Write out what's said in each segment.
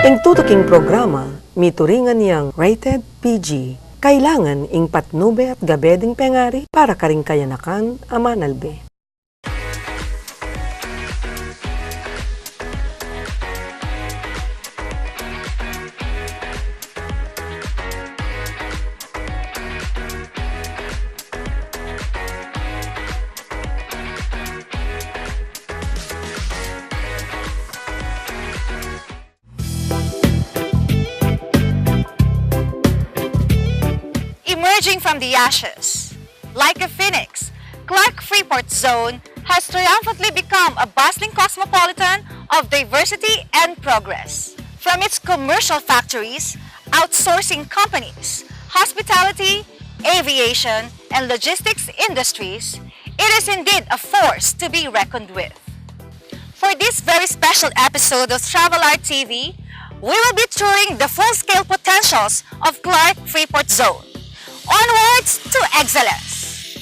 Ing tutuking programa, mituringan niyang rated PG. Kailangan ing patnube at gabeding pengari para karing kayanakan amanalbe. Emerging from the ashes, like a phoenix, Clark Freeport Zone has triumphantly become a bustling cosmopolitan of diversity and progress. From its commercial factories, outsourcing companies, hospitality, aviation, and logistics industries, it is indeed a force to be reckoned with. For this very special episode of Travel Art TV, we will be touring the full-scale potentials of Clark Freeport Zone. Onwards to excellence!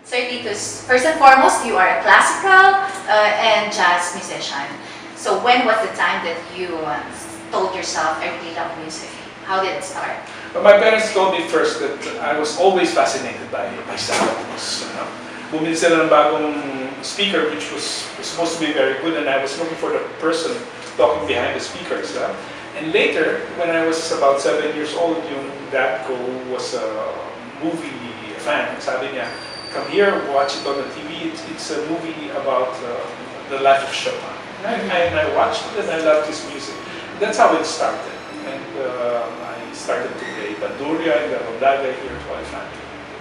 Sir Titus, first and foremost, you are a classical and jazz musician. So when was the time that you told yourself, I really love music? How did it start? But my parents told me first that I was always fascinated by sounds. Bumili sila ng bagong speaker which was supposed to be very good, and I was looking for the person talking behind the speakers. And later, when I was about 7 years old, yung dad ko was a movie fan. Sabi niya, come here, watch it on the TV. It's a movie about the life of Chopin. And I watched it and I loved his music. That's how it started. And I started to play banduria and the rondaga here to Alfan.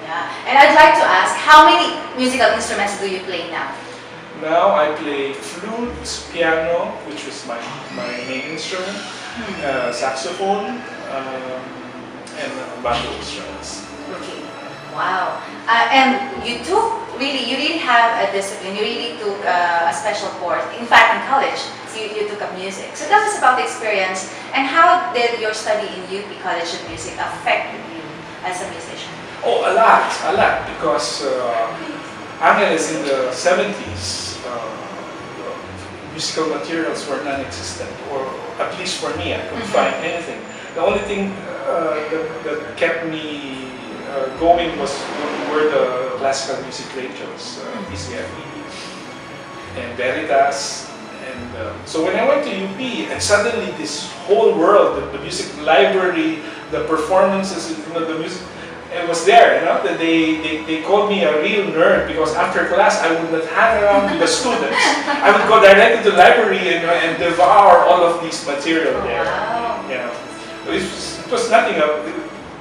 Yeah, and I'd like to ask, how many musical instruments do you play now? Now I play flute, piano, which is my main instrument, saxophone, and bamboo instruments. Okay, wow. And you really have a discipline, you really took a special course. In fact, in college, you took up music. So tell us about the experience, and how did your study in UP College of Music affect you as a musician? Oh, a lot, because Angeles in the 70s, musical materials were non-existent, or at least for me, I couldn't find anything. The only thing that kept me going were the classical music radios, PCFE and Veritas. And so when I went to UP, and suddenly this whole world, the music library, the performances, the music, it was there, that they called me a real nerd, because after class I would not hang around with the students. I would go directly to the library and devour all of these material there. Wow. It was nothing of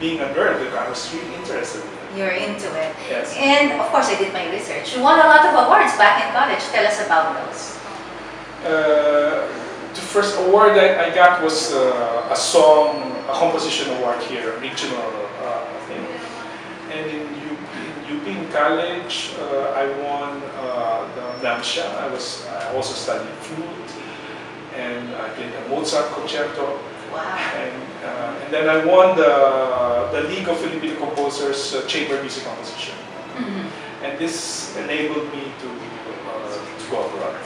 being a nerd, because I was really interested in it. You're into it. Yes. And of course I did my research. You won a lot of awards back in college. Tell us about those. The first award that I got was a composition award here, a regional thing. And in UP in college, I won the NAMSHA. I also studied flute, and I played a Mozart concerto. Wow. And then I won the League of Philippine Composers Chamber Music Composition. And this enabled me to go abroad.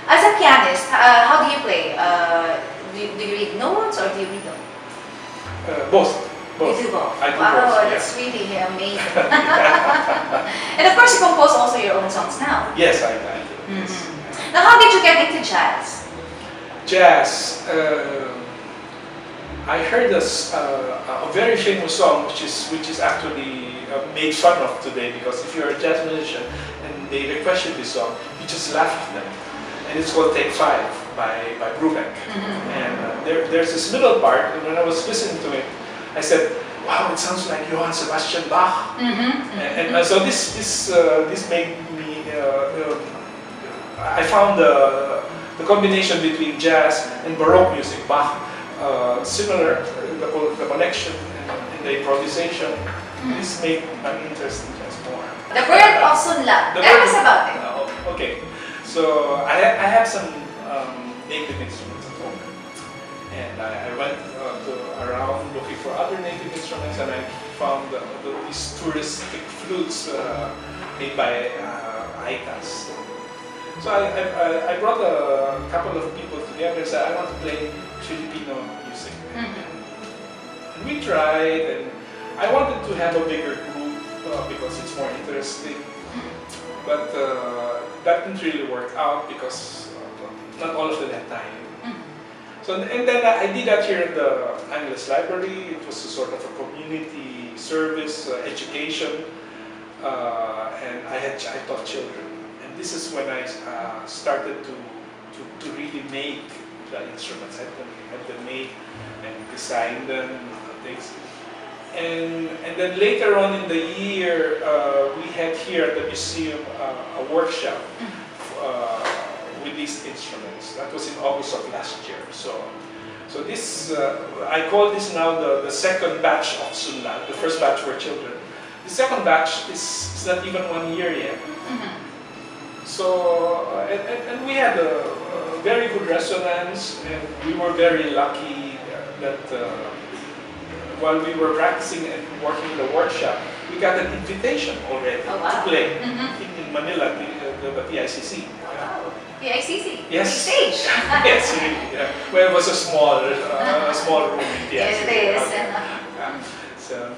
As a pianist, how do you play? Do you read notes or do you read them? Both. You do both. I do wow, both, that's really amazing. And of course, you compose also your own songs now. Yes, I do. Yes. Now, how did you get into jazz? Jazz. I heard a very famous song, which is actually made fun of today, because if you're a jazz musician and they request you this song, you just laugh at them. And it's called Take 5 by Brubeck. And there's this middle part, and when I was listening to it, I said, wow, it sounds like Johann Sebastian Bach. And so this made me, I found the combination between jazz and Baroque music, Bach, similar, the connection and the improvisation. This made my interest in jazz more. The Bird of Sunla. Tell us about it. Okay, so I have some native instruments at home, and I went around looking for other native instruments, and I found these touristic flutes made by Aikas. So I brought a couple of people together and said, I want to play Filipino music. And we tried, and I wanted to have a bigger group because it's more interesting. But that didn't really work out because not all of them had time. So, and then I did that here in the Angeles Library. It was a sort of a community service, education, and I taught children. And this is when I started to really make the instruments, have them made and design them, things. And then later on in the year, we had here at the museum a workshop with these instruments. That was in August of last year. So this, I call this now the second batch of Sunlan. The first batch were children. The second batch is not even 1 year yet. So, and we had a very good resonance, and we were very lucky that while we were practicing and working in the workshop, we got an invitation already to play in Manila, the PICC. Wow. PICC? Yes. Big stage. Yes, really. Yeah. Well, it was a small room in PICC. Yes, it is. Okay.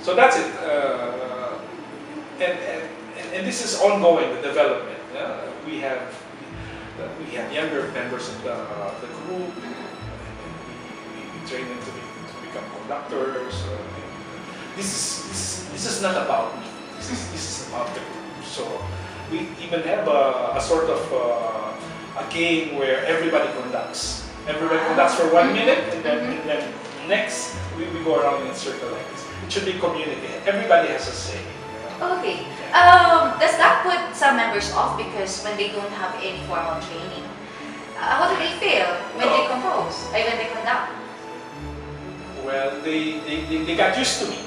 So that's it. And this is ongoing, the development. We have younger members of the group. We train them to become conductors. This is not about me. This is about the group. So we even have a sort of a game where everybody conducts. Everybody conducts for 1 minute, and then next we go around in a circle like this. It should be community. Everybody has a say. Okay. Does that put some members off because when they don't have any formal training? How do they feel when they compose, when they conduct? Well, they got used to me.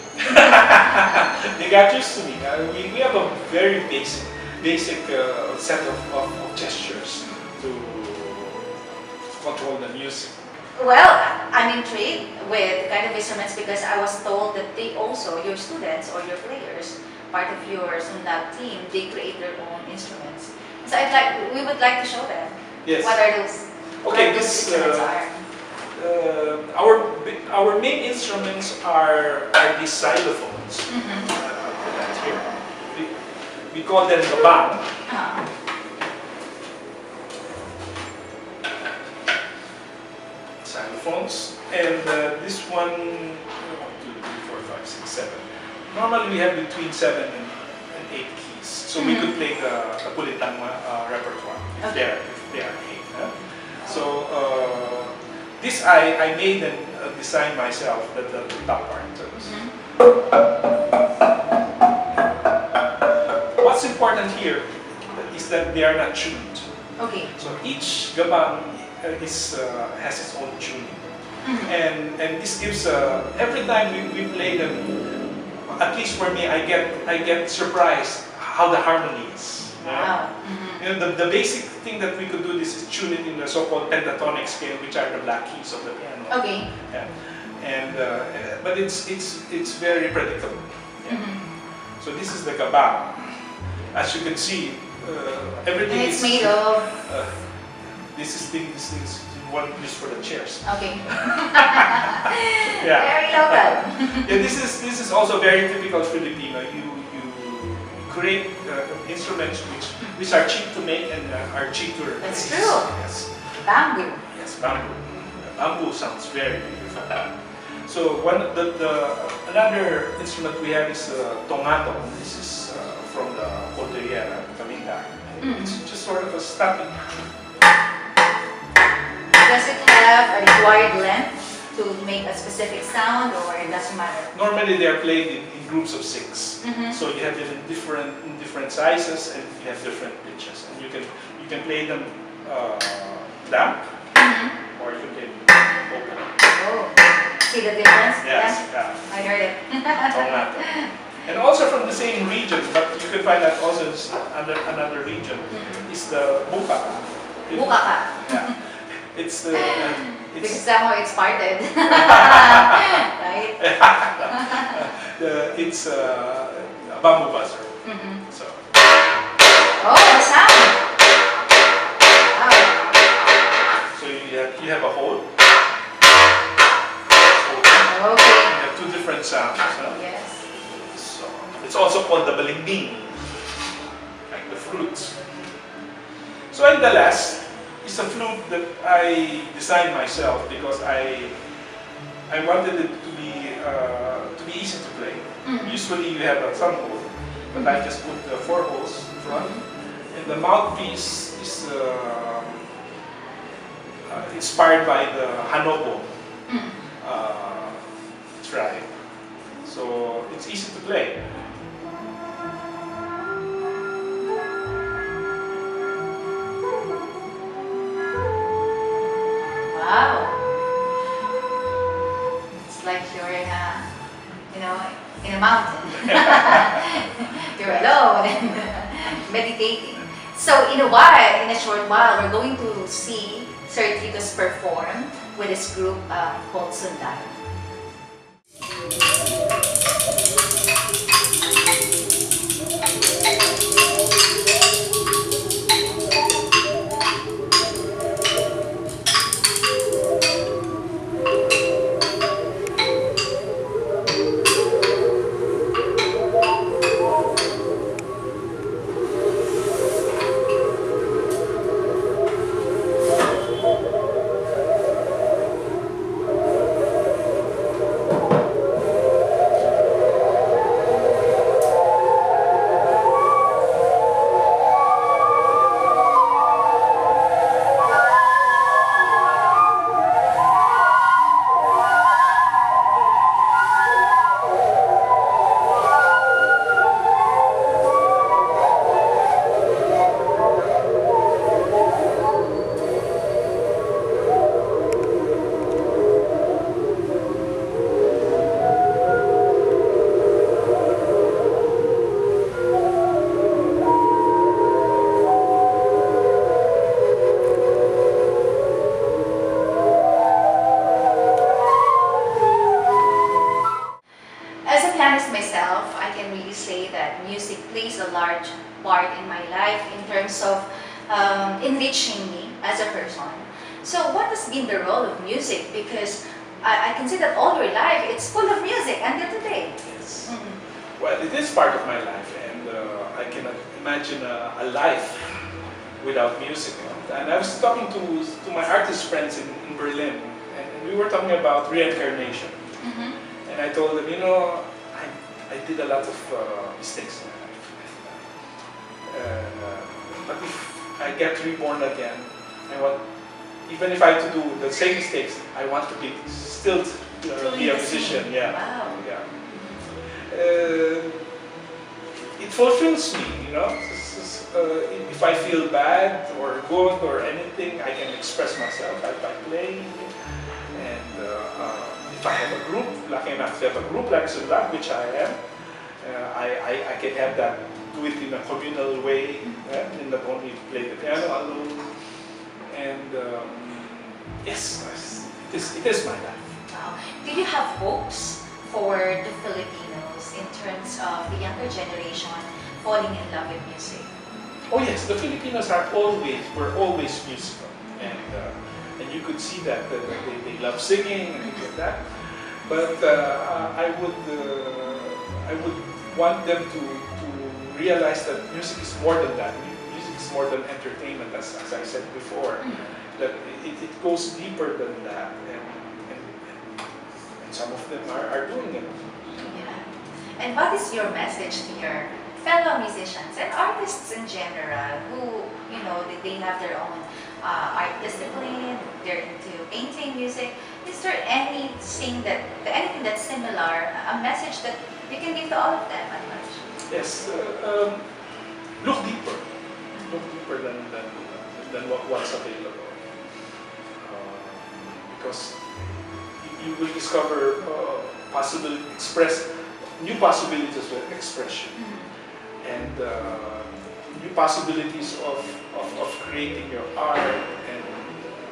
They got used to me. We have a very basic set of gestures to control the music. Well, I'm intrigued with kind of instruments because I was told that they also, your students or your players, part of your Sundag team, they create their own instruments. So we would like to show them. Yes. What are those? Okay, what those instruments are. Our main instruments are these xylophones. That's here. We call them the bang. Xylophones, and this one, 1, 2, 3, 4, 5, 6, 7. Normally we have between 7 and 8 keys, so we could play the Pulitang repertoire if they are 8. So this I made and designed myself, the top part. What's important here is that they are not tuned. Okay. So each gabang has its own tuning, and this gives every time we play them. At least for me, I get surprised how the harmony is. Wow. You know, the basic thing that we could do this is tune it in the so-called pentatonic scale, which are the black keys of the piano. Okay. Yeah. And but it's very predictable. Yeah. So this is the gabang. As you can see, everything And it's is made of. This is one used for the chairs. Okay. Yeah. Very local. Yeah, this is also very typical Filipino. You create instruments which are cheap to make and are cheap to replace. That's true. Yes. Bamboo. Yes, bamboo. Bamboo sounds very beautiful. So another instrument we have is tongato. This is from the Cordillera, Pampanga. It's just sort of a static. Does it have a required length to make a specific sound, or it doesn't matter? Normally they are played in groups of 6. So you have them in different sizes and you have different pitches. And you can play them damp or you can play them open. Oh, see the difference? Yes, Yeah. I heard it. Tongato. And also from the same region, but you can find that also in another region, is the bukaka. Bukaka. Yeah. It's This is somehow it started. Right? It's a bamboo buzzer. So. Oh, the sound! Wow. So you have a hole. Okay. You have two different sounds. Huh? Yes. So it's also called the balimbing, like the fruits. So and the last is a flute that I designed myself because I wanted it to be easy to play. Usually you have a thumb hole, but I just put the 4 holes in front, and the mouthpiece is inspired by the Hanobo tribe. So it's easy to play. Wow. It's like you're in a, in a mountain. You're alone and meditating. So in a short while, we're going to see Sir Titus perform with his group called Sunday. Myself, I can really say that music plays a large part in my life in terms of enriching me as a person. So what has been the role of music? Because I can say that all your life it's full of music until today. Yes. Well, it is part of my life, and I cannot imagine a life without music. And I was talking to my artist friends in Berlin, and we were talking about reincarnation. And I told them, I did a lot of mistakes in my life. But if I get reborn again, even if I have to do the same mistakes, I want to be still be a musician. Yeah. Wow. Yeah. It fulfills me, if I feel bad or good or anything, I can express myself by playing. And if I have a group, lucky enough to have a group like Sundak, which I am, I can have that, do it in a communal way, and not only play the piano alone. And yes, it is my life. Wow. Do you have hopes for the Filipinos in terms of the younger generation falling in love with music? Oh yes, the Filipinos were always musical, and you could see that they love singing and things like that. But I would want them to realize that music is more than that. Music is more than entertainment, as I said before. That it goes deeper than that, and some of them are doing it. Yeah. And what is your message to your fellow musicians and artists in general who, they have their own art discipline, they're into painting, music? Is there anything that's similar, a message that you can give to all of them at much? Yes, look deeper than what's available, because you will discover new possibilities of expression, and new possibilities of creating your art, and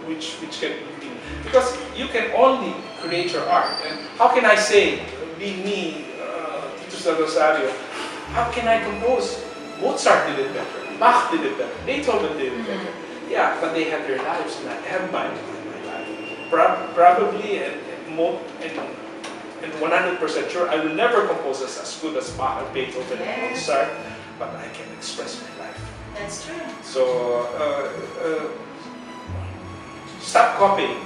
which can be Because you can only create your art. And how can I say, being me, Tito Sa Rosario, how can I compose? Mozart did it better, Bach did it better, Beethoven did it better. Yeah, but they had their lives and I have my life. Probably and 100% sure I will never compose as good as Bach, Beethoven, and Mozart, but I can express my life. That's true. So stop copying.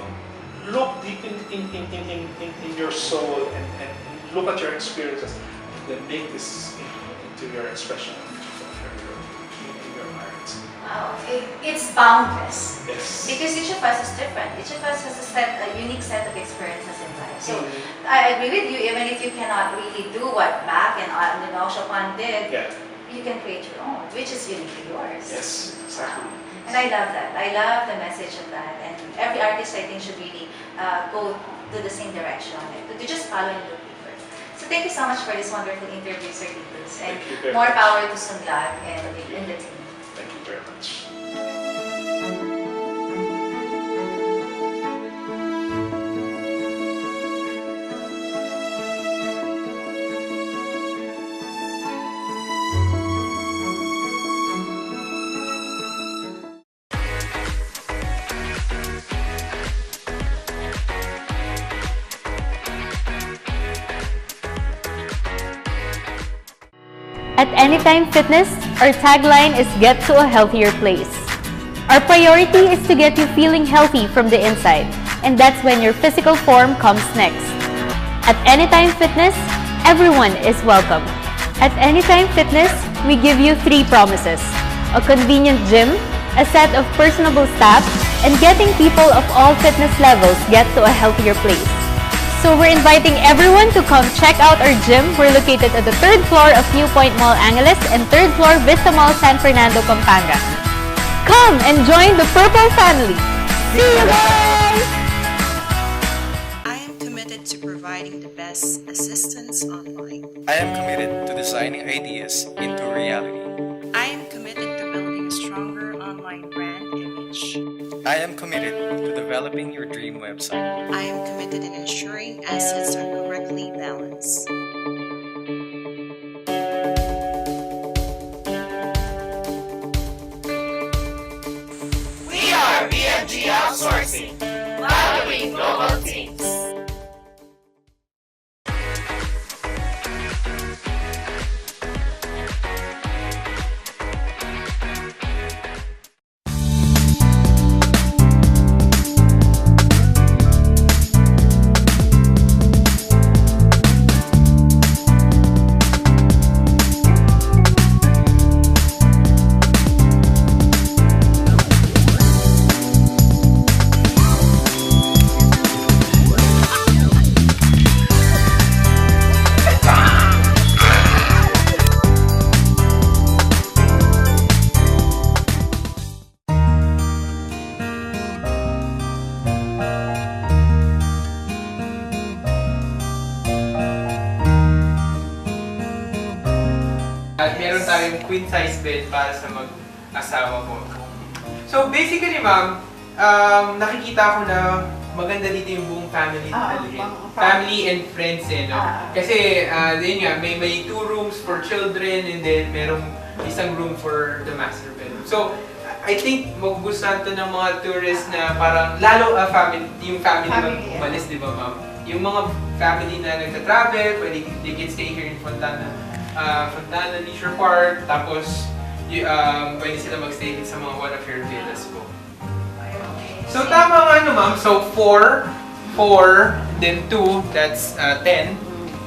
Look deep in your soul and look at your experiences, and then make this into your expression of your art. Wow, it's boundless. Yes. Because each of us is different. Each of us has a unique set of experiences in life. So I agree with you. Even if you cannot really do what Bach and Chopin did, you can create your own, which is uniquely yours. Yes, exactly. And I love that. I love the message of that. And every artist, I think, should really go to the same direction, to just follow and look deeper. So thank you so much for this wonderful interview, Sir Titus. And more power to Sunlag and the team. Thank you very much. At Anytime Fitness, our tagline is "Get to a healthier place." Our priority is to get you feeling healthy from the inside, and that's when your physical form comes next. At Anytime Fitness, everyone is welcome. At Anytime Fitness, we give you 3 promises: a convenient gym, a set of personable staff, and getting people of all fitness levels get to a healthier place. So we're inviting everyone to come check out our gym. We're located at the 3rd floor of New Point Mall Angeles and 3rd floor Vista Mall San Fernando, Pampanga. Come and join the Purple family. See you guys! I am committed to providing the best assistance online. I am committed to designing ideas into reality. I am committed to building a stronger online brand image. I am committed to developing your dream website. I am committed in ensuring assets are correctly balanced. We are BMG Outsourcing, following global teams. At meron tayong queen size bed para sa mag-asawa ko. So basically ma'am, nakikita ko na maganda dito yung buong family dalhin. Family and friends no? Kasi yun nga, may 2 rooms for children and then merong isang room for the master bedroom. So I think magugustuhan to ng mga tourists na parang lalo yung family umalis, di ba ma'am? Yung mga family na nagta-travel, they can stay here in Fontana Leisure Park, tapos pwede sila mag-stay sa mga one of your villas po. So tama nga ma'am, so 4, then 2, that's 10,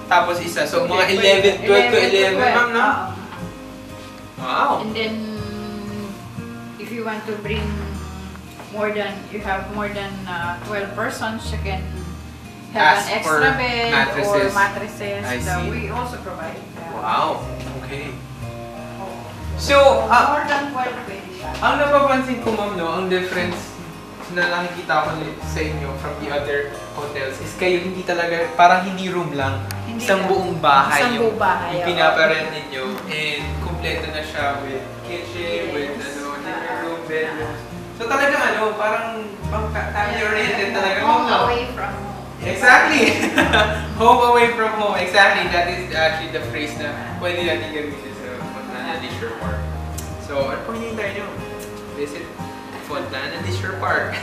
tapos isa, so mga 11, 12 to 11 ma'am, no? Wow! And then, if you want to bring you have more than 12 persons, you can have an extra bed or mattresses. We also provide that. Wow! Okay. So, more than 12 pwede siya. ang napapansin ko ma'am, no, ang difference na nakikita ko sa inyo from the other hotels is kayo hindi talaga, parang hindi room lang. Isang buong bahay yung pinaparent ninyo and kumpleto na siya with kitchen, with living room, bedroom. So talagang parang family-oriented talaga. Home away from home. Exactly! Home away from home. Exactly. That is actually the phrase na pwede natin gamitin sa Fontana Leisure Park. So, ano po hinihintay nyo? Visit Fontana Leisure Park.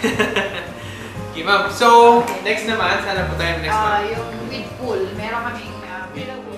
Okay, ma'am. So, next naman, saan na po tayo next month? Yung with pool. Meron kaming villa pool.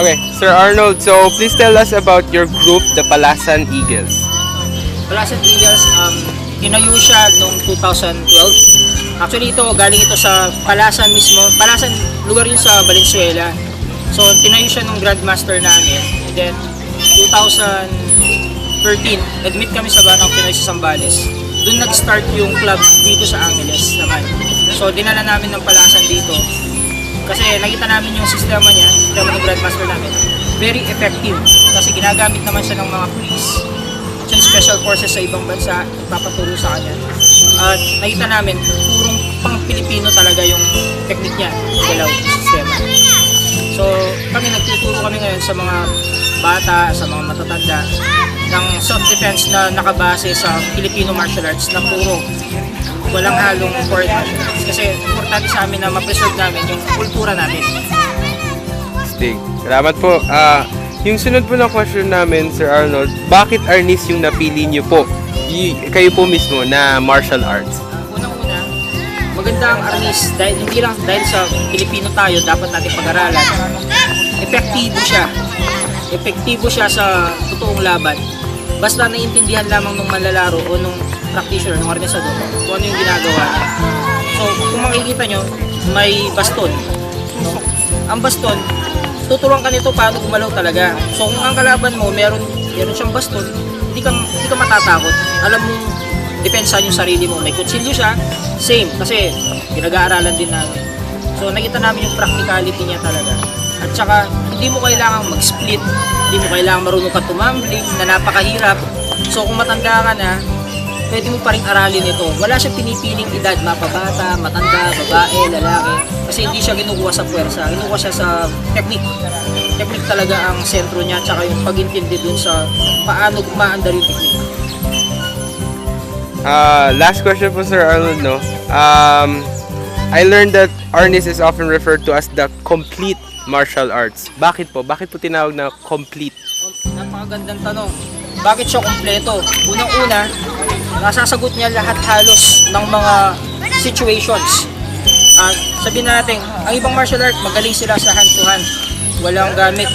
Okay, Sir Arnold, so please tell us about your group, the Palasan Eagles. Palasan Eagles, tinayo siya noong 2012. Actually, galing ito sa Palasan mismo. Palasan, lugar yun sa Valenzuela. So, tinayo siya nung Grandmaster namin. And then, 2013, nag-meet kami sa Barang Pinoy sa Zambales. Doon nag-start yung club dito sa Angeles naman. So, dinala namin ng Palasan dito. Kasi nakita namin yung sistema niya, sistema ng Grandmaster namin, very effective. Kasi ginagamit naman siya ng mga police, actually special forces sa ibang bansa, nagpapaturo sa kanya. At nakita namin, purong pang Pilipino talaga yung technique niya, galaw, sistema. So nagtuturo kami ngayon sa mga bata, sa mga matatanda, ng self-defense na nakabase sa Filipino martial arts na puro walang halong foreign martial arts. Kasi importante sa amin na ma-preserve namin yung kultura namin. Stig. Salamat po. Yung sunod po na question namin, Sir Arnold, bakit arnis yung napili niyo po? Kayo po mismo na martial arts? Unang-una, maganda ang arnis dahil hindi lang dahil sa Pilipino tayo dapat natin pag-aralan. Epektibo siya. Epektibo siya sa totoong laban. Basta naiintindihan lamang ng manlalaro o nung practitioner, ng organisador, kung ano yung ginagawa. So, kung makikita nyo, may baston. No? Ang baston, tuturuan ka nito paano gumalaw talaga. So, kung ang kalaban mo, meron siyang baston, hindi ka matatakot. Alam mo, depensahan yung sarili mo. May kutsilyo siya, same. Kasi, pinag-aaralan din namin. So, nakita namin yung practicality niya talaga. At saka, hindi mo kailangang mag-split, hindi mo kailangang marunong ka tumambling, na napakahirap. So, kung matanda ka na, pwede mo pa rin aralin ito. Wala siyang pinipiling edad, mapabata, matanda, babae, lalaki. Kasi hindi siya ginukuha sa puwersa, ginukuha siya sa technique. Technique talaga ang sentro niya, tsaka yung pag-intindi dun sa paano gumaandar yung technique. Last question po, Sir Arnold, no? I learned that arnis is often referred to as the complete martial arts. Bakit po? Bakit po tinawag na complete? Napakagandang tanong. Bakit siya kompleto? Unang-una, nasasagot niya lahat halos ng mga situations. Sabihin natin, ang ibang martial art, magaling sila sa hand-to-hand. Walang gamit.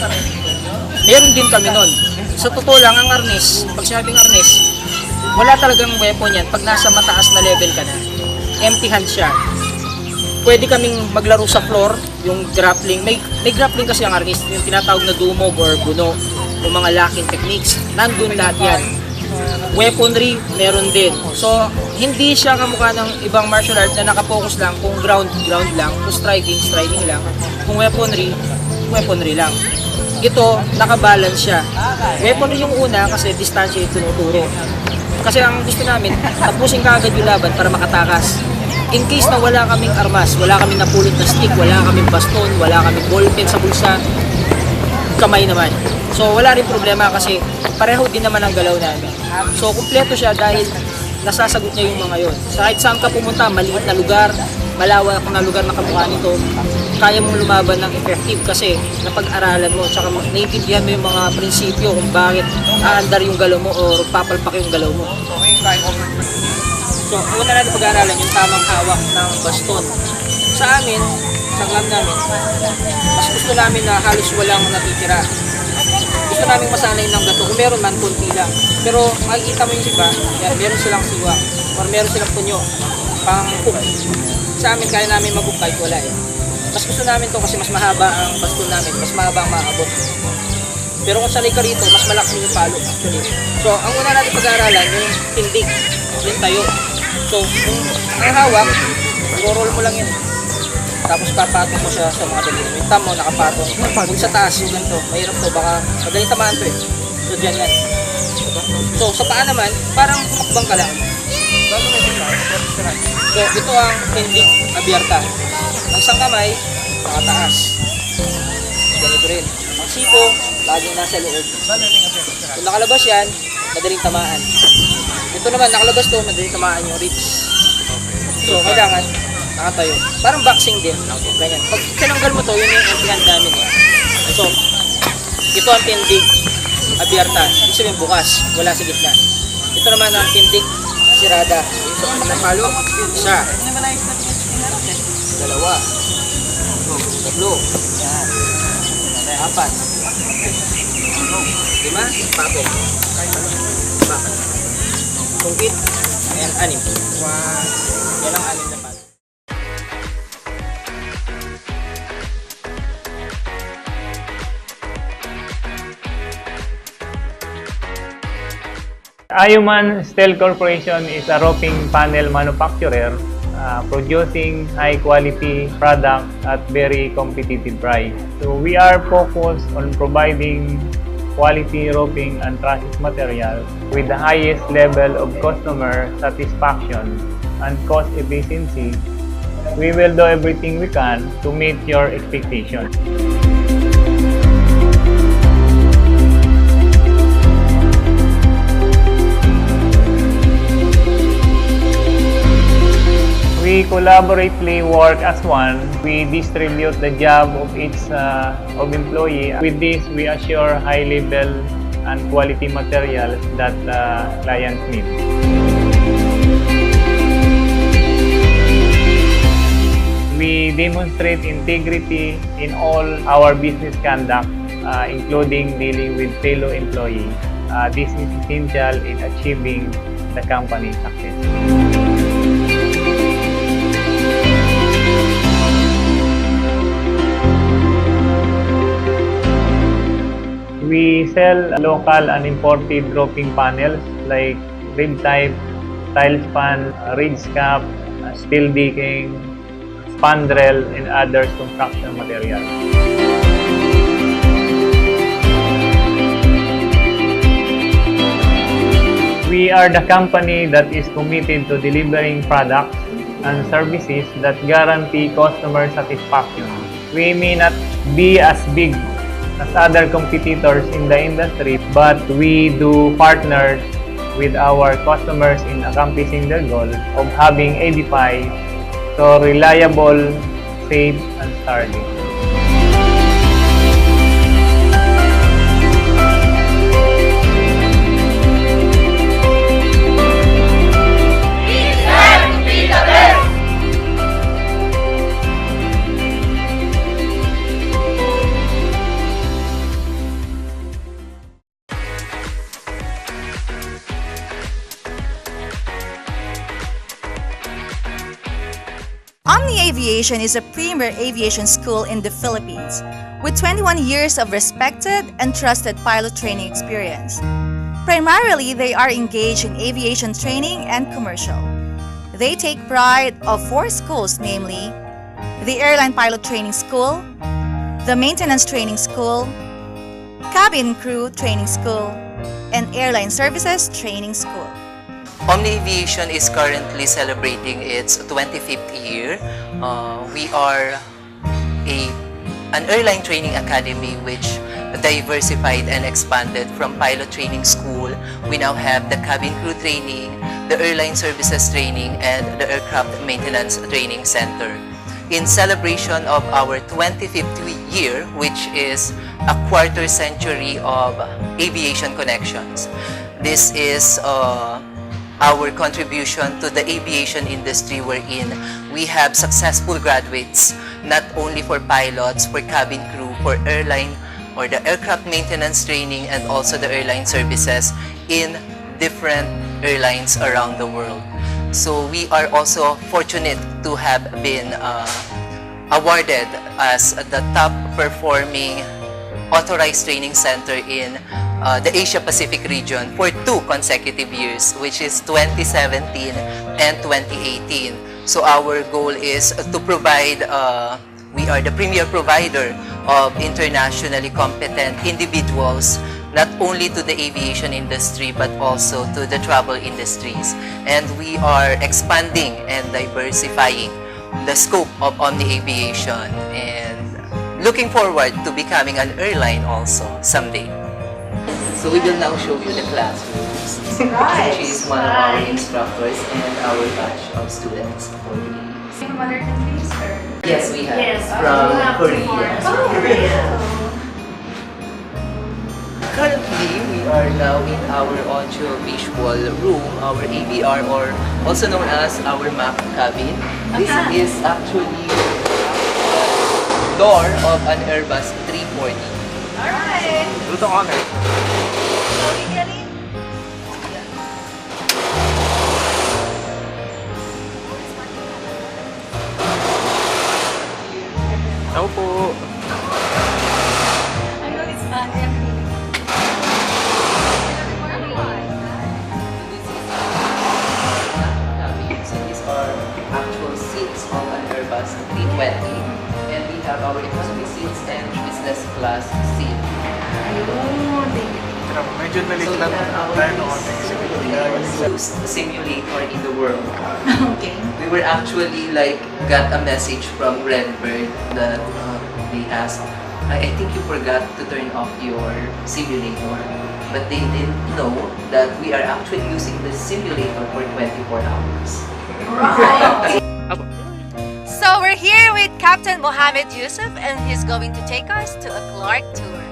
Meron din kami nun. Sa totoo lang, ang arnis, pag sinabing arnis, wala talagang weapon yan pag nasa mataas na level ka na. Empty hand siya. Pwede kaming maglaro sa floor, yung grappling. May grappling kasi ang arnis, yung tinatawag na dumog or buno, yung mga locking techniques. Nandun lahat yan. Weaponry, meron din. So, hindi siya kamukha ng ibang martial art na nakapokus lang kung ground lang, kung striking lang. Kung weaponry lang. Ito, nakabalance siya. Weaponry yung una kasi distansya yung tinuturo. Kasi ang gusto namin, tapusin ka agad yung laban para makatakas. In case na wala kaming armas, wala kaming napulot na stick, wala kaming baston, wala kaming ballpen sa bulsa, kamay naman. So wala rin problema kasi pareho din naman ang galaw namin. So kumpleto siya dahil nasasagot niya yung mga yon. Kahit saan ka pumunta, maliit na lugar, malawak na lugar na kamukha nito, kaya mong lumaban ng effective kasi napag-aralan mo tsaka naiintindihan mo yung mga prinsipyo kung bakit aandar yung galaw mo o papalpak yung galaw mo. So, una natin pag-aaralan yung tamang hawak ng baston. Sa amin, sa club namin, mas gusto namin na halos walang natitira. Gusto namin masanay ng gato. Kung meron man, konti lang. Pero makikita mo yung iba, yan, meron silang siwa or meron silang punyo, pang hook. Sa amin, kaya namin mag-hook kahit wala eh. Mas gusto namin to kasi mas mahaba ang baston namin, mas mahaba ang maabot. Pero kung sanay ka rito, mas malaki yung palo actually. So, ang una natin pag-aaralan, yung tindig, yung tayo. So, ang hawak, roll mo lang yan. Tapos papatong mo siya sa mga daliri. Yung thumb mo nakapatong. Kung sa taas yung ganito, mahirap to, baka madaling tamaan to eh. So, dyan yan. So, sa paa naman, parang humakbang ka lang. So, ito ang tindig abierta. Ang isang kamay, nakataas. Ganito rin. Ang sipo, laging nasa loob. Kung nakalabas yan, madaling tamaan. Ito naman, nakalabas to, madaling tamaan yung ribs. So, kailangan nakatayo. Parang boxing din. Ganyan. Pag tinanggal mo to, yun yung anti-hand namin. So, ito ang tindig abierta. Ibig sabihin bukas, wala sa gitna. Ito naman ang tindig sirada. So, ang napalo, isa. Dalawa. Tatlo. Yan. Apat. Lima. Patong. Bakit? Tungkit. Ayan, 6. Yan ang 6 na pato. Ayuman Steel Corporation is a roofing panel manufacturer producing high-quality products at very competitive price. So we are focused on providing quality roofing and trusses material with the highest level of customer satisfaction and cost efficiency. We will do everything we can to meet your expectations. We collaboratively work as one. We distribute the job of each employee. With this, we assure high level and quality materials that clients need. We demonstrate integrity in all our business conduct, including dealing with fellow employees. This is essential in achieving the company's success. We sell local and imported roofing panels like rib type, tile span, ridge cap, steel decking, spandrel, and other construction materials. We are the company that is committed to delivering products and services that guarantee customer satisfaction. We may not be as big as other competitors in the industry, but we do partner with our customers in accomplishing their goal of having edified so reliable, safe, and sturdy. Omni Aviation is a premier aviation school in the Philippines with 21 years of respected and trusted pilot training experience. Primarily, they are engaged in aviation training and commercial. They take pride of 4 schools, namely the Airline Pilot Training School, the Maintenance Training School, Cabin Crew Training School, and Airline Services Training School. Omni Aviation is currently celebrating its 25th year. We are an airline training academy which diversified and expanded from pilot training school. We now have the cabin crew training, the airline services training, and the aircraft maintenance training center. in celebration of our 25th year, which is a quarter century of aviation connections. This is our contribution to the aviation industry, wherein we have successful graduates, not only for pilots, for cabin crew, for airline or the aircraft maintenance training, and also the airline services in different airlines around the world. So we are also fortunate to have been awarded as the top performing authorized training center in the Asia Pacific region for 2 consecutive years, which is 2017 and 2018. So our goal is to provide, we are the premier provider of internationally competent individuals, not only to the aviation industry but also to the travel industries. And we are expanding and diversifying the scope of Omni Aviation and looking forward to becoming an airline also someday. So we will now show you the classrooms, which is one of our instructors and our batch of students for today. From other countries or? Yes, we have. From Korea. Oh, Korea. Currently, we are now in our audio-visual room, our AVR, or also known as our MAC cabin. This is actually the door of an Airbus 340. Alright. Luto honor. So we get in? Tao po. I know it's not empty. So these are actual seats of an Airbus 320, and we have our economy seats and business class seat. Medyo nalit lang tayo simulator in the world. Okay. We were actually like got a message from Redbird that they asked, I think you forgot to turn off your simulator, but they didn't know that we are actually using the simulator for 24 hours. Right. So we're here with Captain Mohammed Yusuf, and he's going to take us to a Clark tour.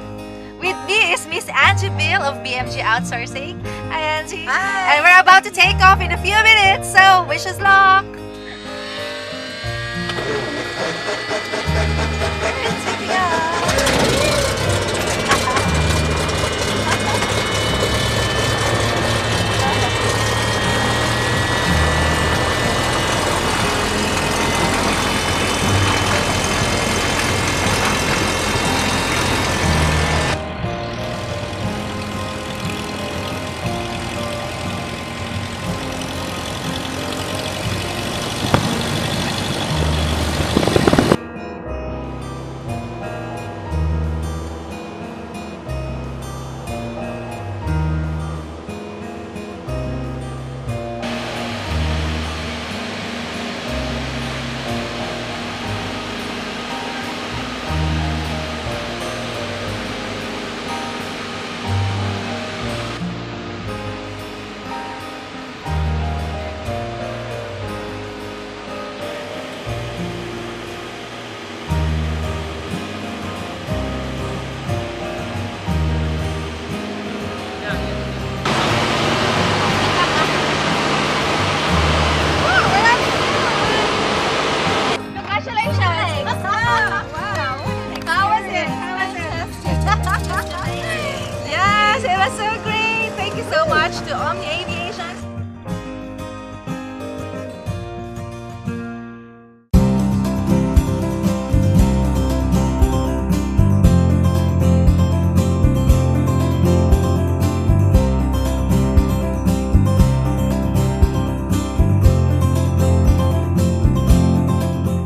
With me is Miss Angie Bill of BMG Outsourcing. Hi, Angie. Hi. And we're about to take off in a few minutes, so wish us luck. It's taking off. To Omni Aviation.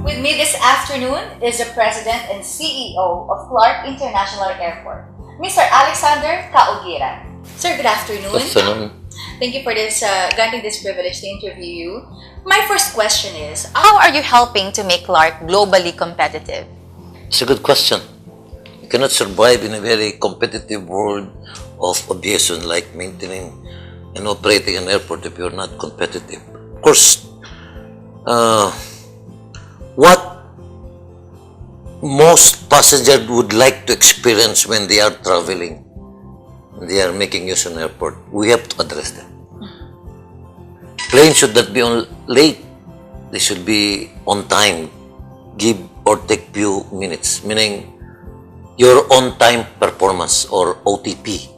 With me this afternoon is the President and CEO of Clark International Airport, Mr. Alexander Kaugiran. Sir, good afternoon. Good afternoon. Thank you for this granting this privilege to interview you. My first question is, how are you helping to make Clark globally competitive? It's a good question. You cannot survive in a very competitive world of aviation, like maintaining and operating an airport, if you're not competitive. Of course, what most passengers would like to experience when they are traveling, they are making use of an airport. We have to address them. Planes should not be on late. They should be on time, give or take few minutes, meaning your on-time performance or OTP.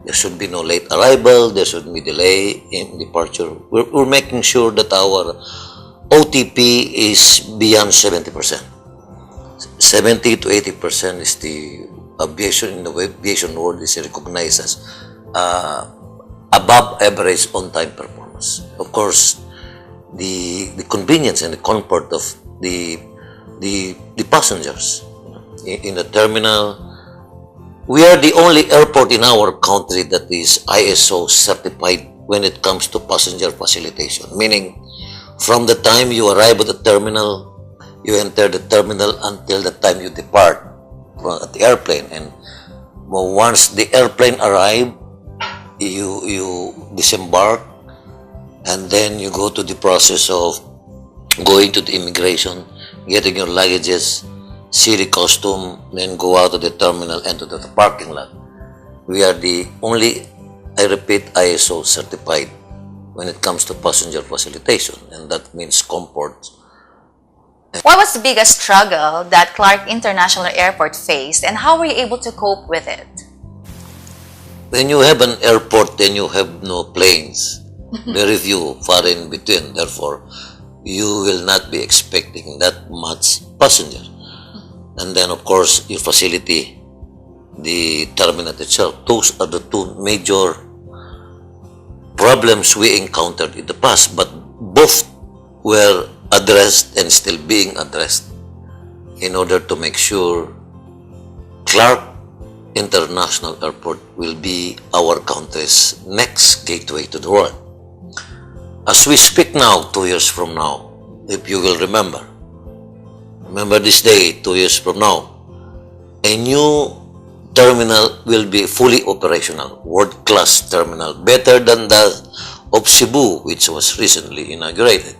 There should be no late arrival, there should be delay in departure. We're making sure that our OTP is beyond 70%. 70 to 80% is the aviation in the aviation world is recognized as above average on-time performance. Of course, the convenience and the comfort of the passengers in the terminal. We are the only airport in our country that is ISO certified when it comes to passenger facilitation, meaning from the time you arrive at the terminal, you enter the terminal until the time you depart at the airplane. And once the airplane arrives, you disembark, and then you go to the process of going to the immigration, getting your luggages, see the costume, then go out of the terminal and to the parking lot. We are the only, I repeat, ISO certified when it comes to passenger facilitation, and that means comfort. What was the biggest struggle that Clark International Airport faced, and how were you able to cope with it? When you have an airport, then you have no planes. Very few, far in between. Therefore, you will not be expecting that much passenger. And then, of course, your facility, the terminal itself. Those are the two major problems we encountered in the past, but both were addressed and still being addressed in order to make sure Clark International Airport will be our country's next gateway to the world. As we speak now, 2 years from now, if you will remember this day, 2 years from now, a new terminal will be fully operational, world-class terminal, better than that of Cebu, which was recently inaugurated.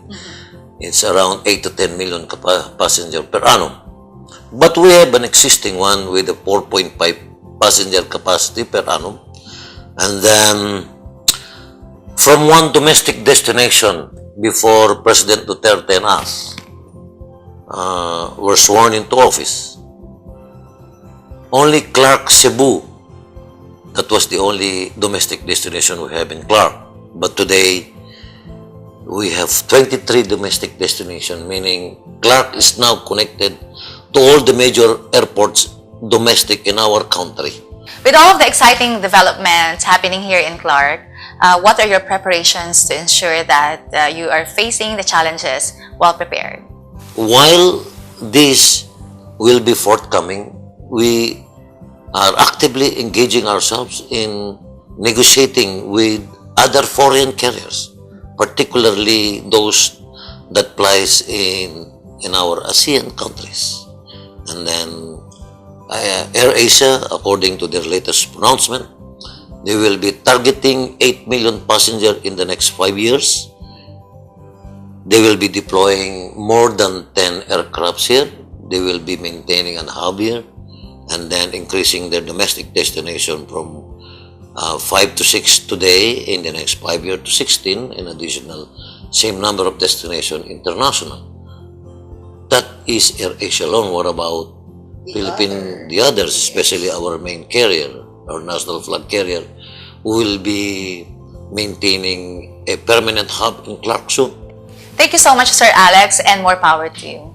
It's around 8 to 10 million passenger per annum. But we have an existing one with a 4.5 passenger capacity per annum. And then, from one domestic destination before President Duterte and us were sworn into office, only Clark Cebu, that was the only domestic destination we have in Clark. But today, we have 23 domestic destinations, meaning Clark is now connected to all the major airports domestic in our country. With all of the exciting developments happening here in Clark, what are your preparations to ensure that you are facing the challenges well prepared? While this will be forthcoming, we are actively engaging ourselves in negotiating with other foreign carriers, particularly those that flies in our ASEAN countries. And then AirAsia, according to their latest pronouncement, they will be targeting 8 million passengers in the next 5 years. They will be deploying more than 10 aircrafts here. They will be maintaining a hub here, and then increasing their domestic destination from 5 to 6 today, in the next 5 years to 16, in additional same number of destinations international. That is AirAsia alone. What about Philippine, the others, especially our main carrier, our national flag carrier, who will be maintaining a permanent hub in Clark soon. Thank you so much, Sir Alex, and more power to you.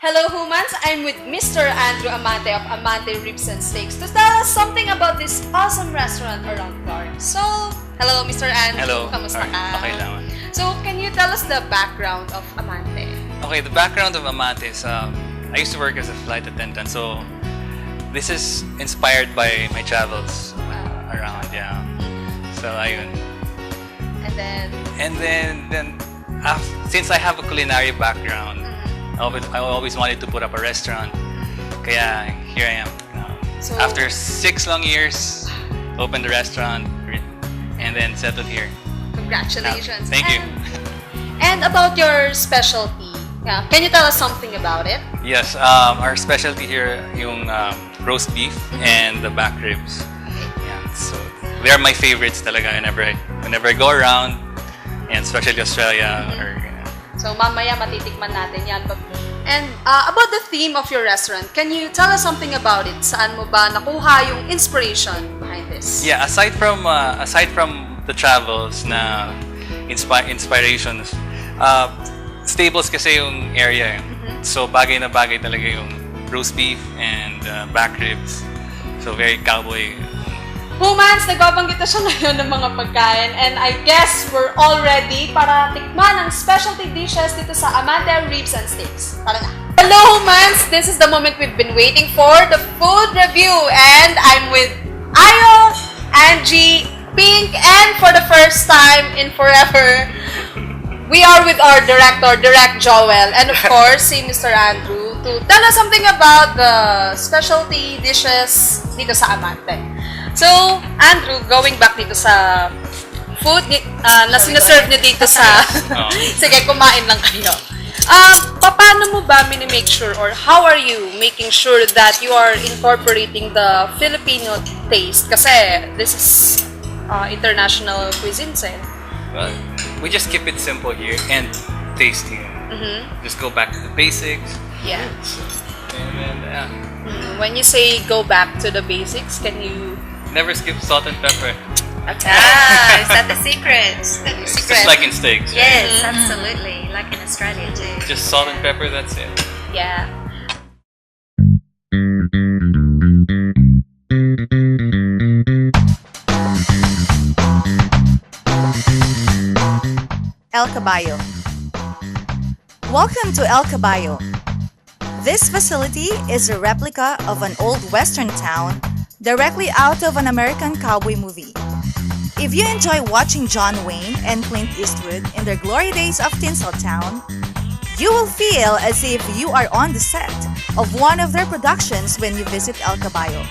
Hello, humans! I'm with Mr. Andrew Amante of Amante Ribs and Steaks to tell us something about this awesome restaurant around Clark. So, hello, Mr. Andrew. Hello. Kamusta ka? Okay lang. So, can you tell us the background of Amante? Okay, the background of Amante is I used to work as a flight attendant, so this is inspired by my travels around, yeah. So, ayun. And then Since I have a culinary background, I always wanted to put up a restaurant. Kaya here I am. So, after 6 long years, opened the restaurant and then settled here. Congratulations. Thank you. And about your specialty, can you tell us something about it? Yes, our specialty here yung roast beef and the back ribs. Yeah, so they're my favorites talaga whenever I go around, and especially Australia. So mamaya matitikman natin yan. And about the theme of your restaurant, can you tell us something about it? Saan mo ba nakuha yung inspiration behind this? Yeah, aside from the travels na inspirations, Staples kasi yung area. So bagay na bagay talaga yung roast beef and back ribs. So very cowboy. Humans, nagbabanggit na siya ngayon ng mga pagkain, and I guess we're all ready para tikman ang specialty dishes dito sa Amante Ribs and Steaks. Tara na! Hello humans! This is the moment we've been waiting for, the food review, and I'm with Ayo, Angie, Pink, and for the first time in forever, we are with our director, Direct Joel, and of course, si Mr. Andrew, to tell us something about the specialty dishes dito sa Amante. So, Andrew, going back dito sa food na sinaserve niyo dito sa... Sige, kumain lang kayo. Paano mo ba minimake sure, or how are you making sure that you are incorporating the Filipino taste? Kasi this is international cuisines eh. Well, we just keep it simple here and tasty. Just go back to the basics. Yeah. And then, when you say go back to the basics, can you... Never skip salt and pepper. Is that the secret? Just like in steaks. Yes, absolutely. Like in Australia too. Just salt and pepper, that's it. Yeah. El Caballo. Welcome to El Caballo. This facility is a replica of an old western town directly out of an American cowboy movie. If you enjoy watching John Wayne and Clint Eastwood in their glory days of Tinseltown, you will feel as if you are on the set of one of their productions when you visit El Caballo.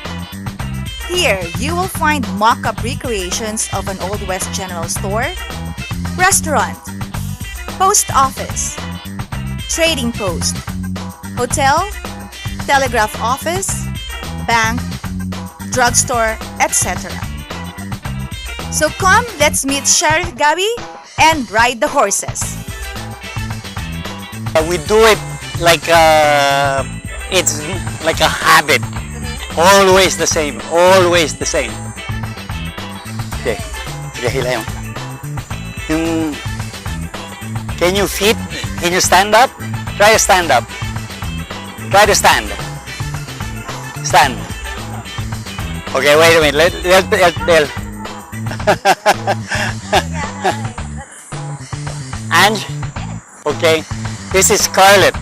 Here, you will find mock-up recreations of an Old West general store, restaurant, post office, trading post, hotel, telegraph office, bank, drugstore, etc. So come, let's meet Sheriff Gabby and ride the horses. We do it like it's like a habit. Always the same. Always the same. Okay. Sige, hila yung... Can you fit? Can you stand up? Try to stand up. Try to stand. Stand. Okay, wait a minute. Let Ange? Okay. This is Scarlett.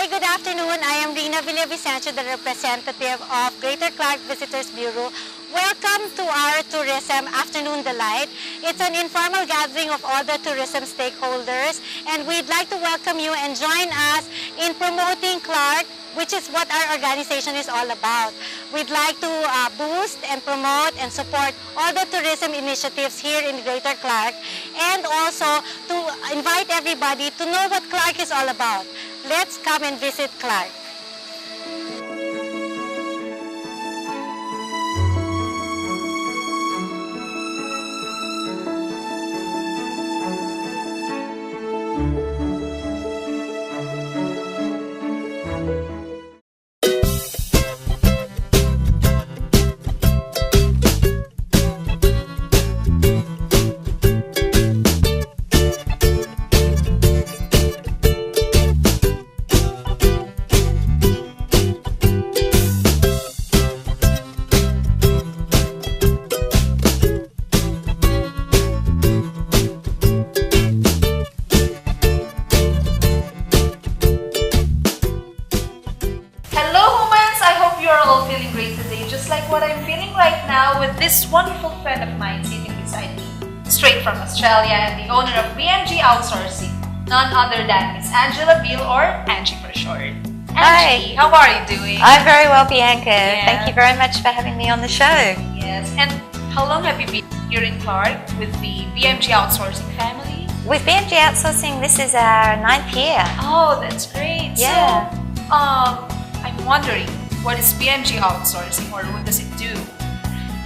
Hi, good afternoon. I am Rina Villavicencio, the representative of Greater Clark Visitors Bureau. Welcome to our Tourism Afternoon Delight. It's an informal gathering of all the tourism stakeholders, and we'd like to welcome you and join us in promoting Clark, which is what our organization is all about. We'd like to boost and promote and support all the tourism initiatives here in Greater Clark, and also to invite everybody to know what Clark is all about. Let's come and visit Clark. This wonderful friend of mine sitting beside me, straight from Australia, and the owner of BMG Outsourcing, none other than Miss Angela Bill, or Angie for short. Angie, how are you doing? I'm very well, Bianca. Yeah. Thank you very much for having me on the show. Yes, and how long have you been here in Clark with the BMG Outsourcing family? With BMG Outsourcing, this is our 9th year. Oh, that's great. Yeah. So, I'm wondering, what is BMG Outsourcing, or what does it do?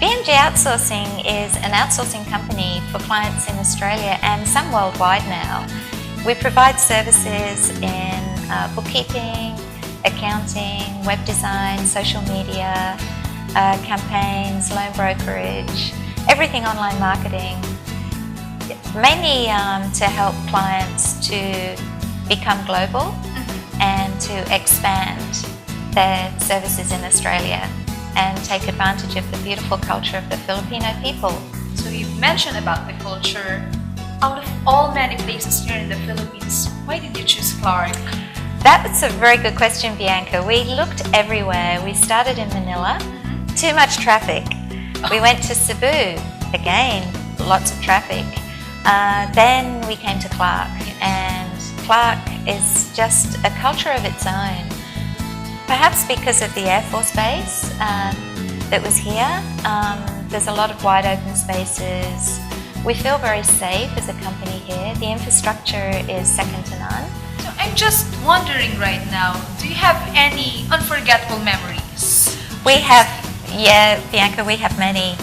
BMG Outsourcing is an outsourcing company for clients in Australia and some worldwide now. We provide services in bookkeeping, accounting, web design, social media, campaigns, loan brokerage, everything online marketing, mainly to help clients to become global and to expand their services in Australia and take advantage of the beautiful culture of the Filipino people. So you've mentioned about the culture. Out of all many places here in the Philippines, why did you choose Clark? That's a very good question, Bianca. We looked everywhere. We started in Manila, too much traffic. We went to Cebu, again, lots of traffic. Then we came to Clark, and Clark is just a culture of its own. Perhaps because of the Air Force Base that was here. There's a lot of wide open spaces. We feel very safe as a company here. The infrastructure is second to none. So I'm just wondering right now, do you have any unforgettable memories? We have, yeah, Bianca, we have many.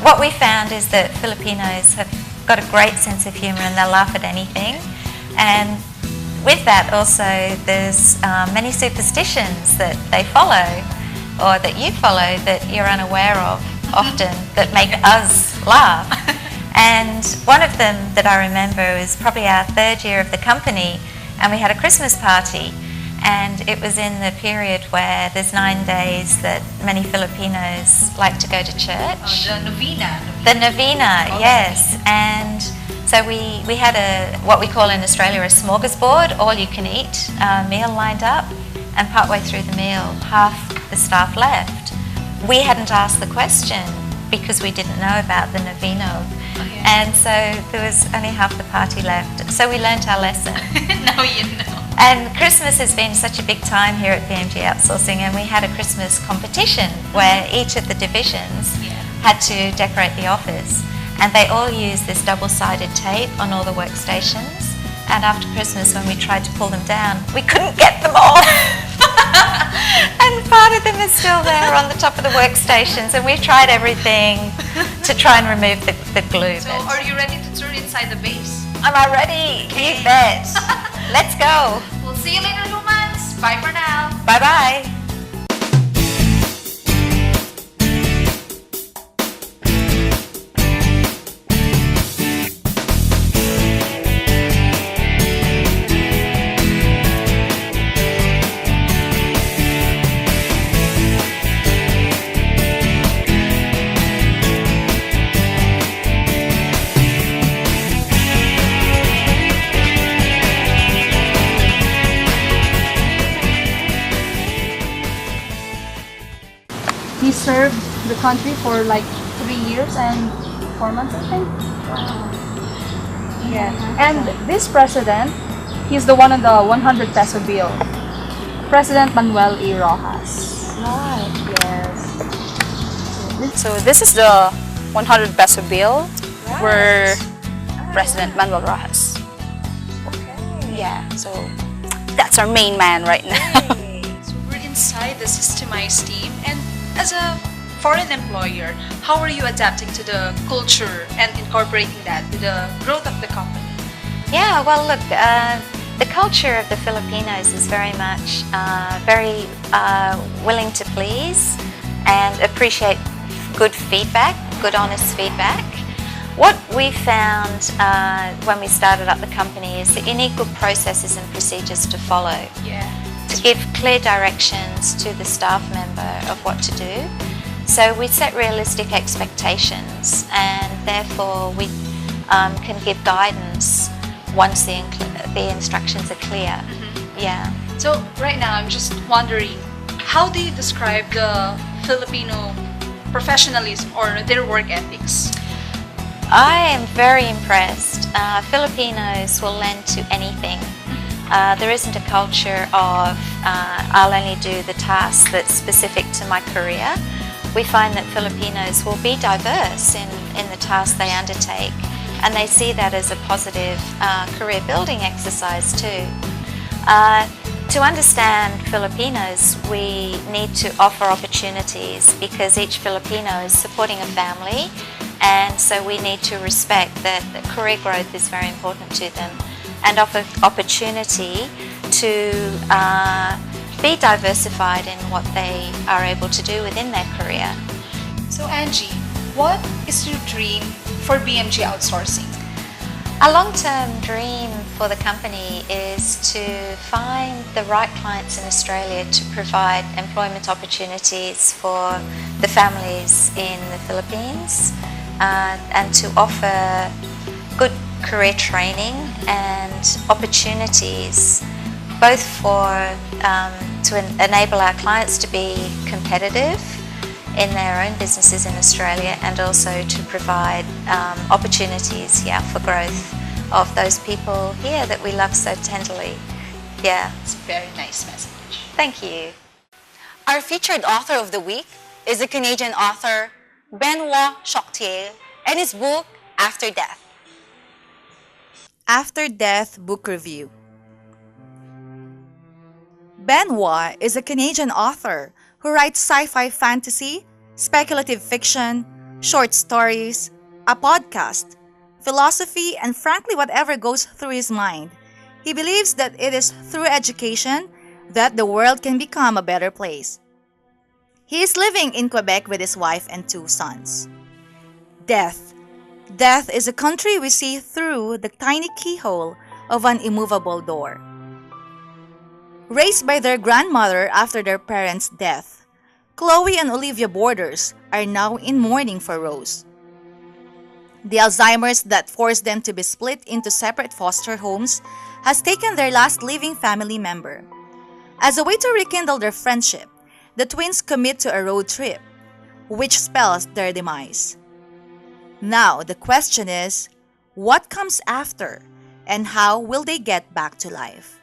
What we found is that Filipinos have got a great sense of humor and they'll laugh at anything. And with that also, there's many superstitions that they follow or that you follow that you're unaware of often that make us laugh. And one of them that I remember was probably our 3rd year of the company, and we had a Christmas party, and it was in the period where there's 9 days that many Filipinos like to go to church. Oh, the novena. The novena, yes. And so we had what we call in Australia a smorgasbord, all you can eat meal lined up, and partway through the meal, half the staff left. We hadn't asked the question because we didn't know about the novena. Okay. And so there was only half the party left. So we learnt our lesson. Now you know. And Christmas has been such a big time here at BMG Outsourcing, and we had a Christmas competition where each of the divisions had to decorate the office. And they all used this double-sided tape on all the workstations. And after Christmas, when we tried to pull them down, we couldn't get them all. And part of them is still there on the top of the workstations. And we've tried everything to try and remove the glue. So are you ready to turn inside the base? Am I ready? Okay. You bet. Let's go. We'll see you later, humans. Bye for now. Bye-bye. He served the country for like 3 years and 4 months, I think. Yeah. And this president, he's the one on the 100 peso bill. President Manuel E. Rojas. Right. Yes. So this is the 100 peso bill where President Manuel Rojas. Okay. Yeah, so that's our main man right now. So we're inside the systemized team, and as a foreign employer, how are you adapting to the culture and incorporating that to the growth of the company? Yeah, well, look, the culture of the Filipinos is very much very willing to please and appreciate good feedback, good honest feedback. What we found when we started up the company is that you need good processes and procedures to follow. Yeah. To give clear directions to the staff member of what to do. So we set realistic expectations, and therefore we can give guidance once the instructions are clear. Yeah. So right now I'm just wondering, how do you describe the Filipino professionalism or their work ethics? I am very impressed. Filipinos will lend to anything. There isn't a culture of I'll only do the task that's specific to my career. We find that Filipinos will be diverse in the tasks they undertake, and they see that as a positive career building exercise too. To understand Filipinos, we need to offer opportunities because each Filipino is supporting a family, and so we need to respect that career growth is very important to them and offer opportunity to be diversified in what they are able to do within their career. So Angie, what is your dream for BMG Outsourcing? A long-term dream for the company is to find the right clients in Australia to provide employment opportunities for the families in the Philippines and to offer good career training and opportunities both to enable our clients to be competitive in their own businesses in Australia, and also to provide opportunities for growth of those people here that we love so tenderly. Yeah. It's a very nice message. Thank you. Our featured author of the week is the Canadian author Benoit Choctier and his book After Death. After Death Book Review. Benoit is a Canadian author who writes sci-fi fantasy, speculative fiction, short stories, a podcast, philosophy, and frankly whatever goes through his mind. He believes that it is through education that the world can become a better place. He is living in Quebec with his wife and 2 sons. Death. Death is a country we see through the tiny keyhole of an immovable door. Raised by their grandmother after their parents' death, Chloe and Olivia Borders are now in mourning for Rose. The Alzheimer's that forced them to be split into separate foster homes has taken their last living family member. As a way to rekindle their friendship, the twins commit to a road trip, which spells their demise. Now, the question is, what comes after, and how will they get back to life?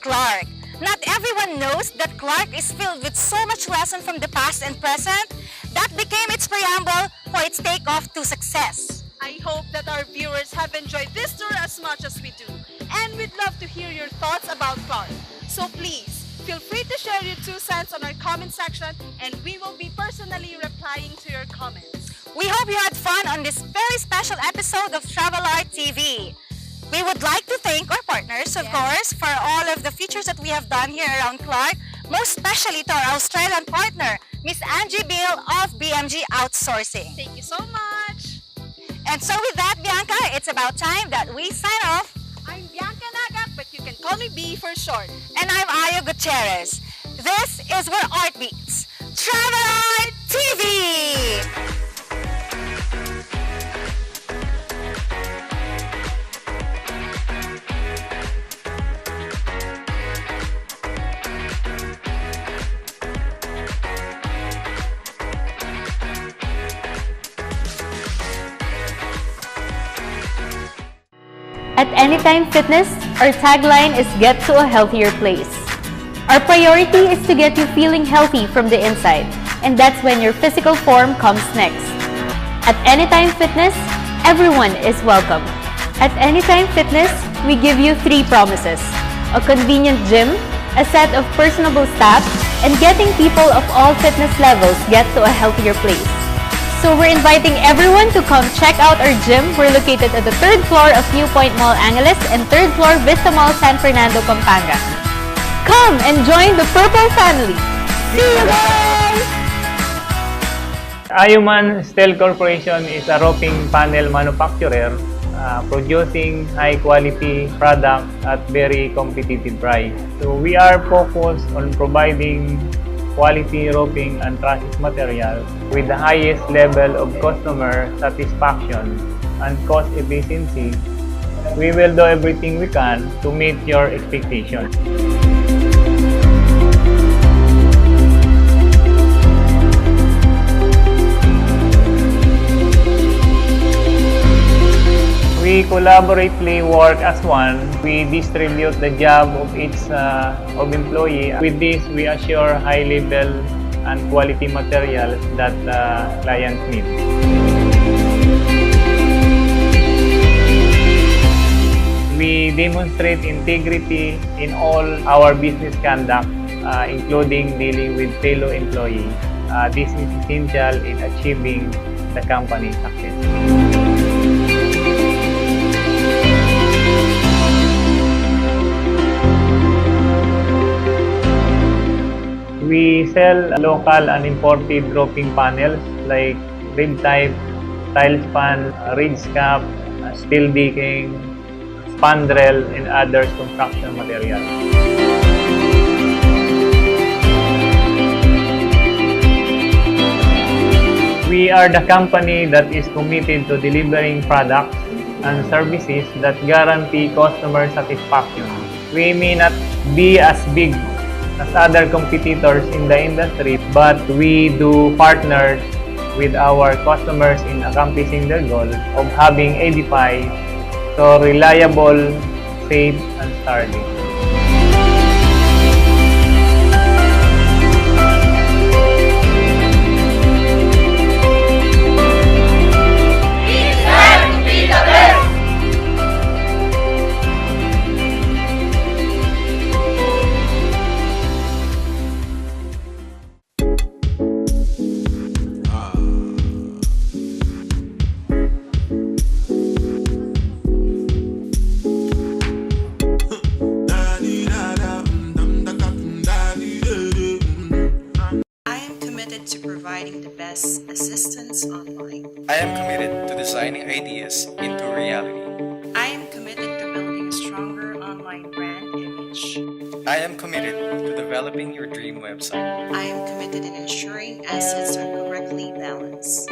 Clark. Not everyone knows that Clark is filled with so much lesson from the past and present that became its preamble for its takeoff to success. I hope that our viewers have enjoyed this tour as much as we do. And we'd love to hear your thoughts about Clark. So please, feel free to share your 2 cents on our comment section and we will be personally replying to your comments. We hope you had fun on this very special episode of Travel Art TV. We would like to thank our partners, of course, for all of the features that we have done here around Clark, most especially to our Australian partner, Miss Angie Bill of BMG Outsourcing. Thank you so much. And so with that, Bianca, it's about time that we sign off. I'm Bianca Nagak, but you can call me B for short. And I'm Ayo Gutierrez. This is Where Art Beats, Travel Art TV! At Anytime Fitness, our tagline is Get to a Healthier Place. Our priority is to get you feeling healthy from the inside, and that's when your physical form comes next. At Anytime Fitness, everyone is welcome. At Anytime Fitness, we give you 3 promises: a convenient gym, a set of personable staff, and getting people of all fitness levels get to a healthier place. So we're inviting everyone to come check out our gym. We're located at the 3rd floor of New Point Mall Angeles and 3rd floor Vista Mall San Fernando, Pampanga. Come and join the Purple family. See you guys! Ayuman Steel Corporation is a roofing panel manufacturer producing high-quality products at very competitive price. So we are focused on providing quality roofing and trusses material with the highest level of customer satisfaction and cost efficiency. We will do everything we can to meet your expectations. We collaboratively work as one. We distribute the job of each employee. With this, we assure high level and quality materials that clients need. We demonstrate integrity in all our business conduct, including dealing with fellow employees. This is essential in achieving the company's success. We sell local and imported roofing panels like rib type, tile span, ridge cap, steel decking, spandrel, and other construction materials. We are the company that is committed to delivering products and services that guarantee customer satisfaction. We may not be as big as other competitors in the industry, but we do partner with our customers in accomplishing their goal of having edified so reliable, safe, and sturdy. To providing the best assistance online. I am committed to designing ideas into reality. I am committed to building a stronger online brand image. I am committed to developing your dream website. I am committed in ensuring assets are correctly balanced.